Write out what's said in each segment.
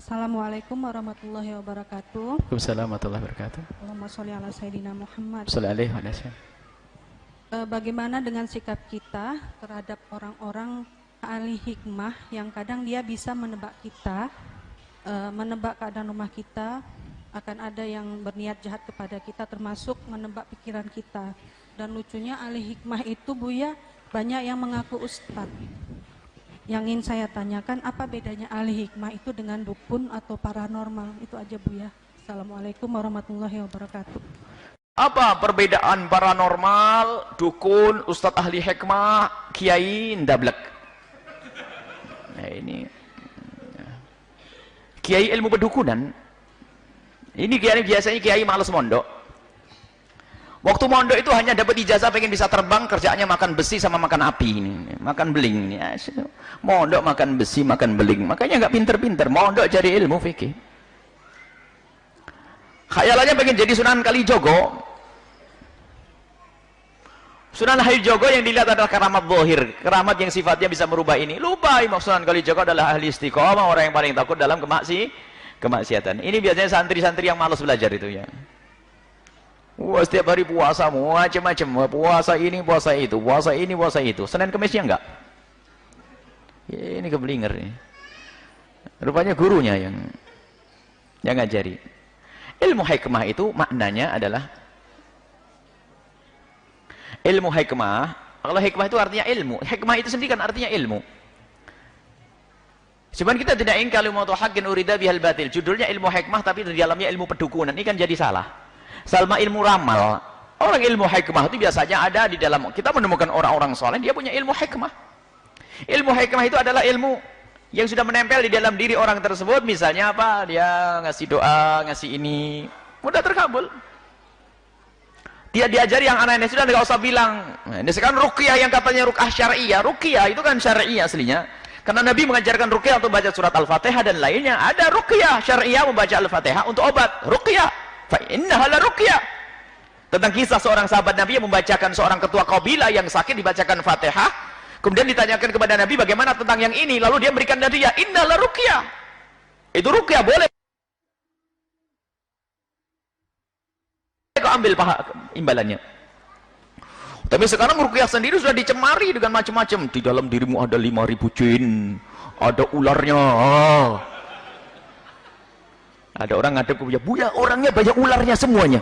Assalamualaikum warahmatullahi wabarakatuh. Waalaikumsalam warahmatullahi wabarakatuh. Allahumma sholli ala sayyidina Muhammad. Sallallahu alaihi wasallam. Bagaimana dengan sikap kita terhadap orang-orang ahli hikmah yang kadang dia bisa menebak kita, menebak keadaan rumah kita, akan ada yang berniat jahat kepada kita, termasuk menebak pikiran kita. Dan lucunya ahli hikmah itu Buya banyak yang mengaku ustadz. Yang ingin saya tanyakan, apa bedanya ahli hikmah itu dengan dukun atau paranormal? Itu aja Buya. Assalamualaikum warahmatullahi wabarakatuh. Apa perbedaan paranormal, dukun, ustadz ahli hikmah, kiai, ndablek? Nah ini kiai ilmu pedukunan. Ini kiai biasanya kiai malas mondok. Waktu mondok itu hanya dapat ijazah pengen bisa terbang, kerjaannya makan besi sama makan api ini, makan beling ini. Mondok makan besi, makan beling. Makanya nggak pinter-pinter. Mondok cari ilmu fikih. Khayalannya pengen jadi Sunan Kalijogo. Sunan Kalijogo yang dilihat adalah keramat zahir, keramat yang sifatnya bisa merubah ini. Lupa Sunan Kalijogo adalah ahli istiqomah, orang yang paling takut dalam kemaksiatan. Ini biasanya santri-santri yang malas belajar itu ya. Wah, setiap hari puasa macam-macam, puasa ini, puasa itu, puasa ini, puasa itu. Senin Kemisnya enggak. Ya, ini keblinger nih. Rupanya gurunya yang ngajari. Ilmu hikmah itu maknanya adalah ilmu hikmah. Kalau hikmah itu artinya ilmu. Hikmah itu sendiri kan artinya ilmu. Cuman kita tidak ingin kalimatu haqqin urida bihal batil. Judulnya ilmu hikmah tapi di dalamnya ilmu pedukunan. Ini kan jadi salah. Salma ilmu ramal. Orang ilmu hikmah itu biasanya ada di dalam. Kita menemukan orang-orang soleh, dia punya ilmu hikmah. Ilmu hikmah itu adalah ilmu yang sudah menempel di dalam diri orang tersebut. Misalnya apa? Dia ngasih doa, ngasih ini, mudah terkabul. Dia diajari yang aneh-aneh, sudah nggak usah bilang. Nah, ini sekarang ruqyah yang katanya ruqyah syariah. Ruqyah itu kan syariah aslinya. Karena Nabi mengajarkan ruqyah untuk baca surat Al-Fatihah dan lainnya. Ada ruqyah syariah membaca Al-Fatihah untuk obat. Ruqyah. Fa innaha la ruqyah. Tentang kisah seorang sahabat Nabi yang membacakan seorang ketua kabilah yang sakit dibacakan Fatihah. Kemudian ditanyakan kepada Nabi bagaimana tentang yang ini, lalu dia berikan hadiah, inna la ruqyah. Itu ruqyah boleh kau ambil imbalannya. Tapi sekarang ruqyah sendiri sudah dicemari dengan macam-macam. Di dalam dirimu ada 5.000 jin, ada ularnya. Ada orang ngadep ke Buya, Buya orangnya banyak ularnya semuanya.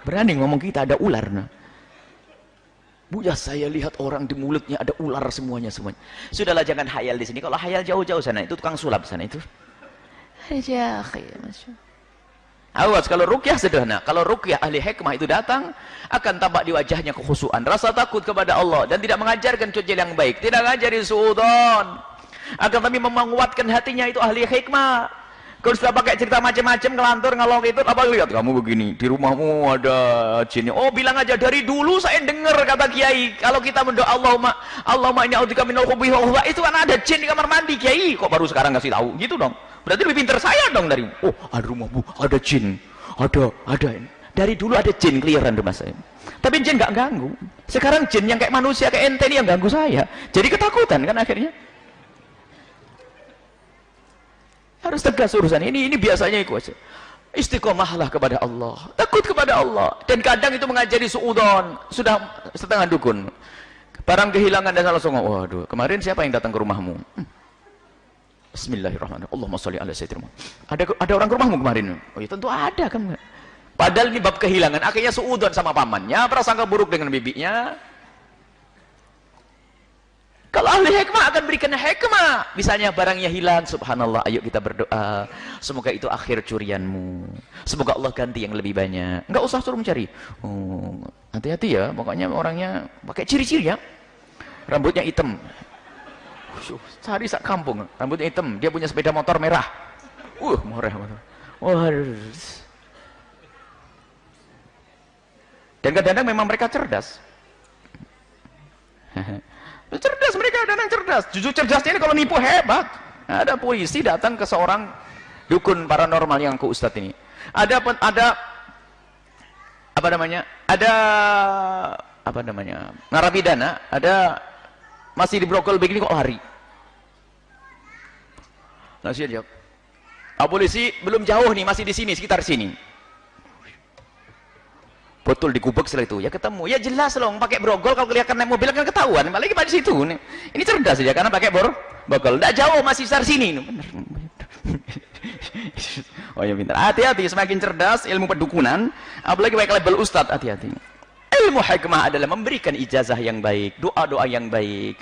Berani ngomong kita ada ular. Nah. Buya saya lihat orang di mulutnya ada ular semuanya. Sudahlah jangan hayal di sini. Kalau hayal jauh-jauh sana, itu tukang sulap sana itu. Aja, awas kalau ruqyah sederhana. Kalau ruqyah ahli hikmah itu datang, akan tampak di wajahnya kekhusyuan, rasa takut kepada Allah dan tidak mengajarkan cuci yang baik, tidak mengajarin suudzon. Akan tapi menguatkan hatinya itu ahli hikmah. Kalau sudah pakai cerita macam-macam, ngelantur, ngalong itu, apa lihat kamu begini, di rumahmu ada jin. Oh, bilang aja dari dulu saya dengar kata kiai, kalau kita mendoa Allahumma inni a'udzubika minal khubuthi wal khaba'ith, itu kan ada jin di kamar mandi kiai. Kok baru sekarang ngasih tahu? Gitu dong. Berarti lebih pintar saya dong dari. Oh, ada rumahmu, ada jin. Ada. Dari dulu ada jin keliaran rumah saya. Tapi jin nggak ganggu. Sekarang jin yang kayak manusia kayak ente ini yang ganggu saya. Jadi ketakutan kan akhirnya. Harus tegas urusan ini biasanya itu aja. Istiqomahlah kepada Allah, takut kepada Allah. Dan kadang itu mengajari suudzon, sudah setengah dukun. Barang kehilangan dan langsung, waduh, kemarin siapa yang datang ke rumahmu? Bismillahirrahmanirrahim. Allahumma sholli ala sayyidina Muhammad. Ada orang ke rumahmu kemarin? Oh ya tentu ada kan. Padahal ini bab kehilangan, akhirnya suudzon sama pamannya, prasangka buruk dengan bibinya. Kalau ahli hikmah akan berikan hikmah. Misalnya barangnya hilang, subhanallah, ayo kita berdoa. Semoga itu akhir curianmu. Semoga Allah ganti yang lebih banyak. Enggak usah suruh mencari. Oh, hati-hati ya, pokoknya orangnya pakai ciri-ciri ya. Rambutnya hitam. Cari sak kampung, rambutnya hitam. Dia punya sepeda motor merah. Merah motor. Dan kadang-kadang memang mereka cerdas. Cerdas mereka, kadang cerdas. Jujur cerdasnya ini kalau nipu hebat. Ada polisi datang ke seorang dukun paranormal yang ke ustadz ini. Ada narapidana, ada masih di brokol begini kok lari. Nah, dia jawab, polisi belum jauh nih, masih di sini, sekitar sini. Betul digubek setelah itu, ya ketemu. Ya jelas loh, pakai brogol kalau kelihatan naik mobil kan ketahuan. Apalagi pada situ. Ini cerdas ya, karena pakai brogol. Tidak jauh, masih sekitar sini. Bener. Oh ya pintar. Hati-hati, semakin cerdas ilmu pedukunan, apalagi pakai label ustadz, hati-hati. Ilmu hikmah adalah memberikan ijazah yang baik, doa-doa yang baik.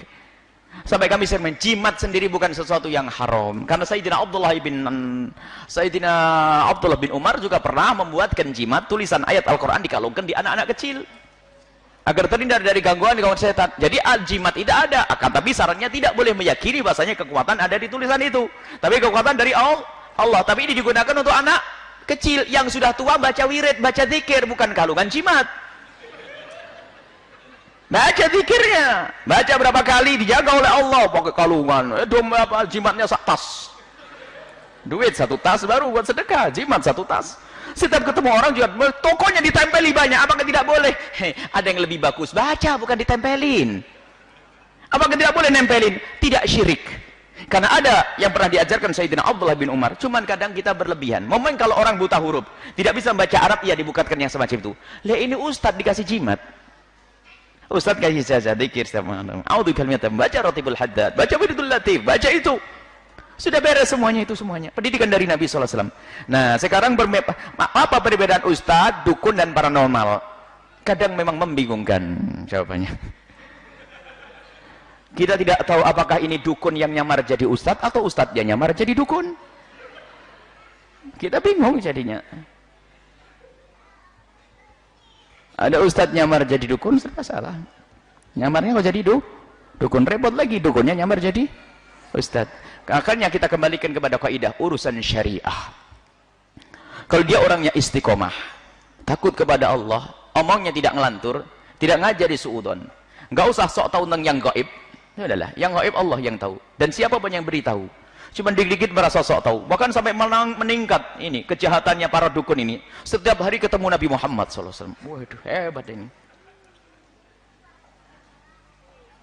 Sampai kami sering menjimat sendiri bukan sesuatu yang haram. Karena Sayyidina Abdullah bin Umar juga pernah membuatkan jimat tulisan ayat Al-Quran dikalungkan di anak-anak kecil. Agar terhindar dari gangguan setan. Jadi jimat tidak ada. Tapi syaratnya tidak boleh meyakini bahasanya kekuatan ada di tulisan itu. Tapi kekuatan dari Allah. Tapi ini digunakan untuk anak kecil yang sudah tua baca wirid, baca zikir, bukan kalungan jimat. Baca zikirnya, baca berapa kali dijaga oleh Allah, pakai kalungan, jimatnya tas, duit 1 tas baru buat sedekah, jimat 1 tas. Setiap ketemu orang juga tokonya ditempeli banyak, apakah tidak boleh? Ada yang lebih bagus, baca bukan ditempelin. Apakah tidak boleh nempelin? Tidak syirik. Karena ada yang pernah diajarkan Sayyidina Abdullah bin Umar, cuman kadang kita berlebihan. Momen kalau orang buta huruf, tidak bisa membaca Arab, ya dibukakan yang semacam itu. Lah ini ustadz dikasih jimat. Ustaz kasih saja zikir sama a'udzu bikalimillahi baca Ratibul Haddad, baca Wiridul Latif, baca itu. Sudah beres semuanya itu semuanya. Pendidikan dari Nabi sallallahu alaihi wasallam. Nah, sekarang apa perbedaan ustaz, dukun dan paranormal? Kadang memang membingungkan jawabannya. Kita tidak tahu apakah ini dukun yang nyamar jadi ustaz atau ustaz yang nyamar jadi dukun. Kita bingung jadinya. Ada ustadz nyamar jadi dukun, serba salah. Nyamarnya kok jadi dukun, repot lagi. Dukunnya nyamar jadi ustadz. Akhirnya kita kembalikan kepada kaidah urusan syariah. Kalau dia orangnya istiqomah, takut kepada Allah, omongnya tidak ngelantur, tidak ngajari suudon, nggak usah sok tahu tentang yang gaib. Ya udahlah, yang gaib Allah yang tahu. Dan siapapun yang beritahu, cuma dikit-dikit merasa sok tahu, bahkan sampai meningkat ini kejahatannya para dukun ini. Setiap hari ketemu Nabi Muhammad SAW. Waduh, hebat ini.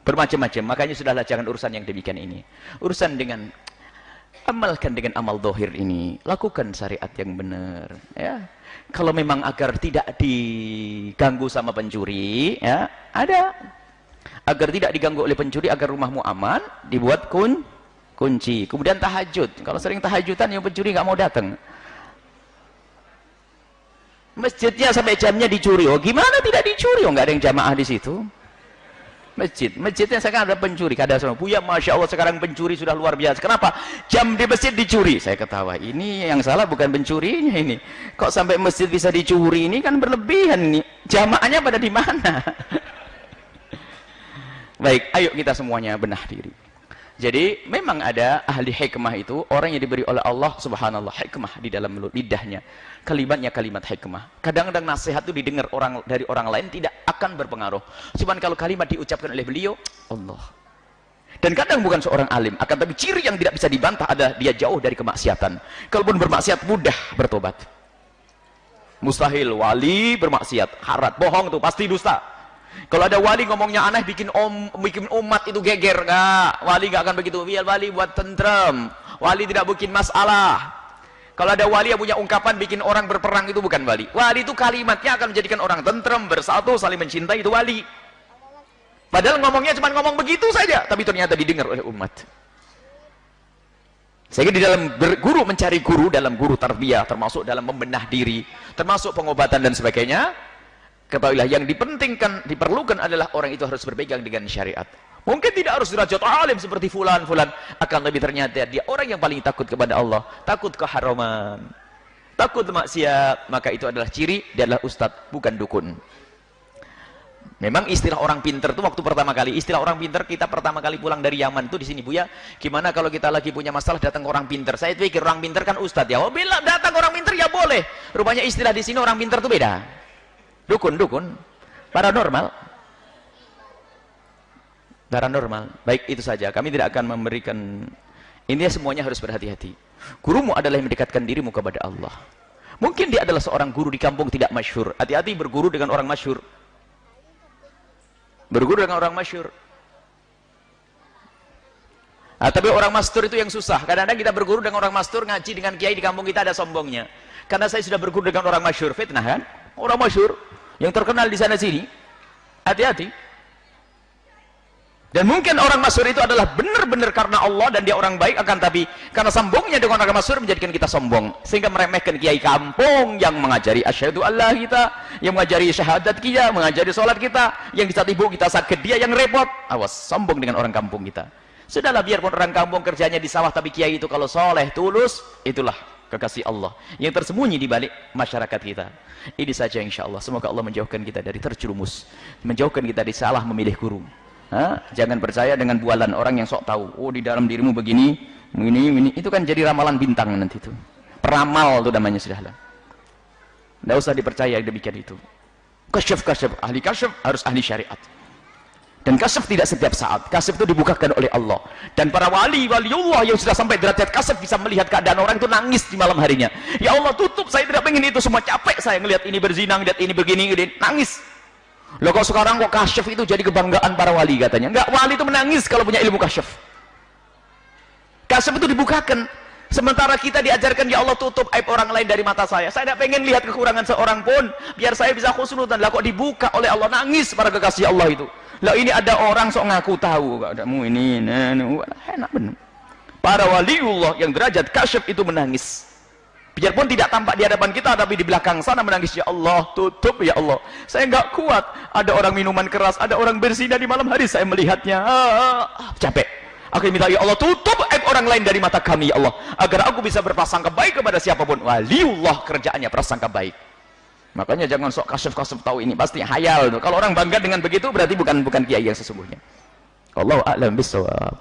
Bermacam-macam, makanya sudahlah jangan urusan yang demikian ini. Urusan dengan amalkan dengan amal dohir ini, lakukan syariat yang benar. Ya, kalau memang agar tidak diganggu sama pencuri, ya ada. Agar tidak diganggu oleh pencuri, agar rumahmu aman, dibuat kunci. Kemudian tahajud. Kalau sering tahajudan yang pencuri nggak mau datang. Masjidnya sampai jamnya dicuri. Oh gimana tidak dicuri? Oh nggak ada yang jamaah di situ. Masjidnya sekarang ada pencuri. Kadang sama Buya, masya Allah sekarang pencuri sudah luar biasa. Kenapa? Jam di masjid dicuri. Saya ketawa. Ini yang salah bukan pencurinya ini. Kok sampai masjid bisa dicuri? Ini kan berlebihan nih. Jamaahnya pada di mana? Baik, ayo kita semuanya benah diri. Jadi memang ada ahli hikmah itu orang yang diberi oleh Allah subhanallah hikmah di dalam lidahnya. Kalimatnya kalimat hikmah. Kadang-kadang nasihat itu didengar dari orang lain tidak akan berpengaruh. Cuman kalau kalimat diucapkan oleh beliau, Allah. Dan kadang bukan seorang alim, akan tapi ciri yang tidak bisa dibantah adalah dia jauh dari kemaksiatan. Kalaupun bermaksiat mudah bertobat. Mustahil wali bermaksiat, harat, bohong itu pasti dusta. Kalau ada wali ngomongnya aneh bikin umat itu geger, enggak. Wali enggak akan begitu. Biar wali buat tentrem. Wali tidak bikin masalah. Kalau ada wali yang punya ungkapan bikin orang berperang itu bukan wali. Wali itu kalimatnya akan menjadikan orang tentrem, bersatu, saling mencintai, itu wali. Padahal ngomongnya cuma ngomong begitu saja, tapi ternyata didengar oleh umat. Sehingga di dalam guru mencari guru, dalam guru tarbiyah, termasuk dalam membenah diri, termasuk pengobatan dan sebagainya, ketahuilah yang diperlukan adalah orang itu harus berpegang dengan syariat. Mungkin tidak harus derajat alim seperti fulan, akan lebih ternyata dia orang yang paling takut kepada Allah, takut keharaman, takut maksiat, maka itu adalah ciri dia adalah ustadz, bukan dukun. Memang istilah orang pinter itu waktu pertama kali, istilah orang pinter kita pertama kali pulang dari Yaman itu di sini Buya, gimana kalau kita lagi punya masalah datang ke orang pinter? Saya pikir orang pinter kan ustadz ya. Oh bila datang orang pinter ya boleh. Rupanya istilah di sini orang pinter itu beda. Dukun, paranormal. Baik itu saja. Kami tidak akan memberikan. Intinya semuanya harus berhati-hati. Gurumu adalah yang mendekatkan dirimu kepada Allah. Mungkin dia adalah seorang guru di kampung tidak masyhur. Hati-hati berguru dengan orang masyhur. Tapi orang mastur itu yang susah. Kadang-kadang kita berguru dengan orang mastur, ngaji dengan kiai di kampung kita ada sombongnya. Karena saya sudah berguru dengan orang masyhur, fitnah kan? Orang masyhur yang terkenal di sana sini. Hati-hati. Dan mungkin orang masyhur itu adalah benar-benar karena Allah dan dia orang baik, akan tapi karena sombongnya dengan orang masyhur menjadikan kita sombong, sehingga meremehkan kiai kampung yang mengajari asyhadu Allah kita, yang mengajari syahadat kita, mengajari sholat kita, yang kita tibu kita sakit, dia yang repot. Awas, sombong dengan orang kampung kita. Sudahlah, biarpun orang kampung kerjanya di sawah, tapi kiai itu kalau soleh, tulus, itulah kekasih Allah yang tersembunyi di balik masyarakat kita. Ini saja insya Allah. Semoga Allah menjauhkan kita dari terjerumus, menjauhkan kita dari salah memilih guru. Jangan percaya dengan bualan orang yang sok tahu. Oh, di dalam dirimu begini, ini. Itu kan jadi ramalan bintang nanti itu. Peramal itu namanya, sudahlah. Tidak usah dipercaya demikian itu. Kasyaf, ahli kasyaf harus ahli syariat. Dan kasyaf tidak setiap saat. Kasyaf itu dibukakan oleh Allah. Dan para waliullah yang sudah sampai derajat kasyaf bisa melihat keadaan orang itu nangis di malam harinya. Ya Allah, tutup, saya tidak pengen itu semua, capek saya ngelihat ini berzina, ngelihat ini begini, nangis. Loh, kok sekarang kok kasyaf itu jadi kebanggaan para wali katanya? Enggak, wali itu menangis kalau punya ilmu kasyaf. Kasyaf itu dibukakan. Sementara kita diajarkan, ya Allah, tutup aib orang lain dari mata saya. Saya tidak pengen lihat kekurangan seorang pun, biar saya bisa khusnudan. Lah kok dibuka oleh Allah, nangis para kekasih Allah itu. Lah ini ada orang sok ngaku tahu, kamu ini, enak benar. Para waliullah yang derajat kasyaf itu menangis. Biarpun tidak tampak di hadapan kita, tapi di belakang sana menangis, ya Allah, tutup ya Allah. Saya nggak kuat. Ada orang minuman keras, ada orang berzina di malam hari, saya melihatnya. Capek. Aku minta, ya Allah, tutup aib orang lain dari mata kami, ya Allah, agar aku bisa berprasangka baik kepada siapapun. Waliullah kerjaannya prasangka baik. Makanya jangan sok kasyaf tahu ini, pasti hayal. Kalau orang bangga dengan begitu, berarti bukan kiai yang sesungguhnya. Wallahu a'lam bishawab.